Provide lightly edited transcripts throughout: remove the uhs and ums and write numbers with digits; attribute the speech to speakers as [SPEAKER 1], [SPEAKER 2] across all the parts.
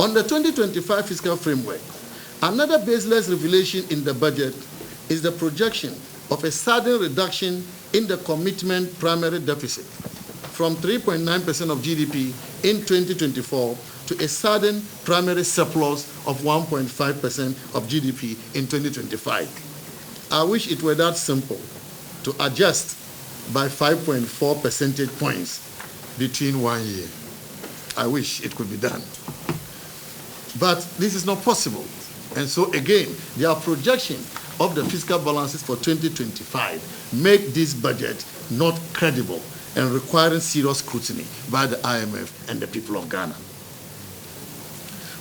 [SPEAKER 1] On the 2025 fiscal framework, another baseless revelation in the budget is the projection of a sudden reduction in the commitment primary deficit from 3.9% of GDP in 2024 to a sudden primary surplus of 1.5% of GDP in 2025. I wish it were that simple to adjust by 5.4 percentage points between 1 year. I wish it could be done. But this is not possible. And so again, their projection of the fiscal balances for 2025 make this budget not credible and requiring serious scrutiny by the IMF and the people of Ghana.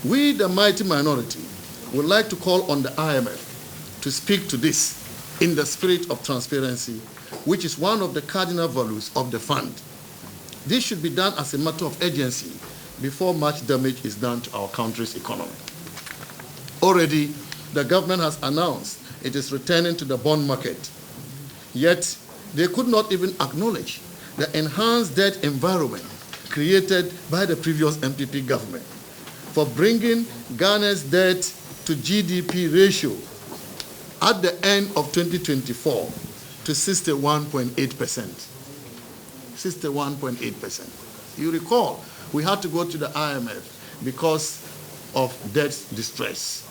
[SPEAKER 1] We, the mighty minority, would like to call on the IMF to speak to this in the spirit of transparency, which is one of the cardinal values of the fund. This should be done as a matter of urgency before much damage is done to our country's economy. Already, the government has announced it is returning to the bond market, yet they could not even acknowledge the enhanced debt environment created by the previous MPP government for bringing Ghana's debt to GDP ratio at the end of 2024 to 61.8%. 61.8%. You recall, we had to go to the IMF because of debt distress,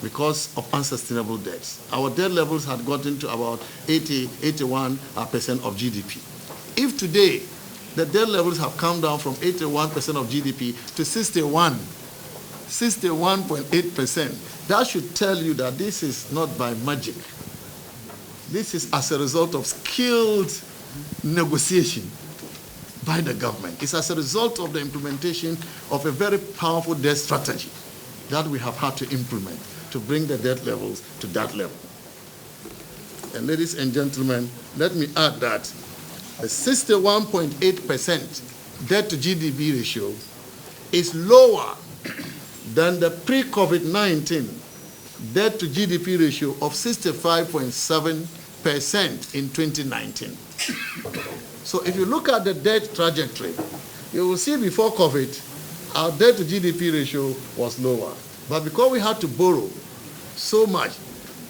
[SPEAKER 1] because of unsustainable debts. Our debt levels had gotten to about 81% of GDP. If today the debt levels have come down from 81% of GDP to 61.8%, that should tell you that this is not by magic. This is as a result of skilled negotiation by the government. It's as a result of the implementation of a very powerful debt strategy that we have had to implement to bring the debt levels to that level. And ladies and gentlemen, let me add that the 61.8% debt to GDP ratio is lower than the pre-COVID-19 debt to GDP ratio of 65.7% in 2019. So if you look at the debt trajectory, you will see before COVID, our debt to GDP ratio was lower. But because we had to borrow so much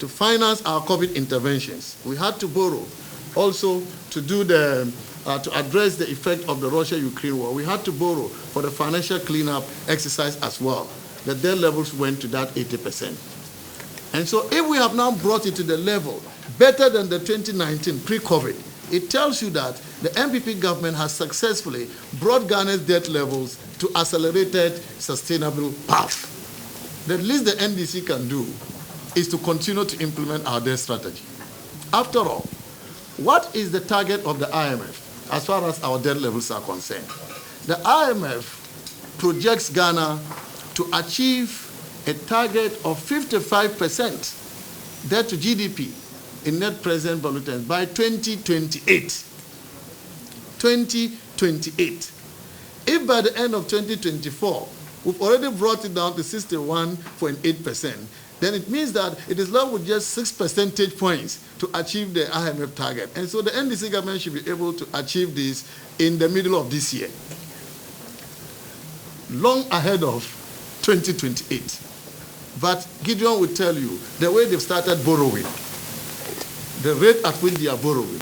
[SPEAKER 1] to finance our COVID interventions, we had to borrow also to do to address the effect of the Russia-Ukraine war. We had to borrow for the financial cleanup exercise as well. The debt levels went to that 80%. And so if we have now brought it to the level better than the 2019 pre-COVID, it tells you that the MPP government has successfully brought Ghana's debt levels to accelerated, sustainable path. The least the NDC can do is to continue to implement our debt strategy. After all, what is the target of the IMF as far as our debt levels are concerned? The IMF projects Ghana to achieve a target of 55% debt to GDP in net present value terms by 2028. 2028. If by the end of 2024, we've already brought it down to 61.8%, then it means that it is left with just 6 percentage points to achieve the IMF target. And so the NDC government should be able to achieve this in the middle of this year, long ahead of 2028. But Gideon will tell you, the way they've started borrowing, the rate at which they are borrowing,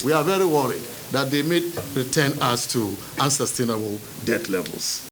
[SPEAKER 1] we are very worried that they may return us to unsustainable debt levels.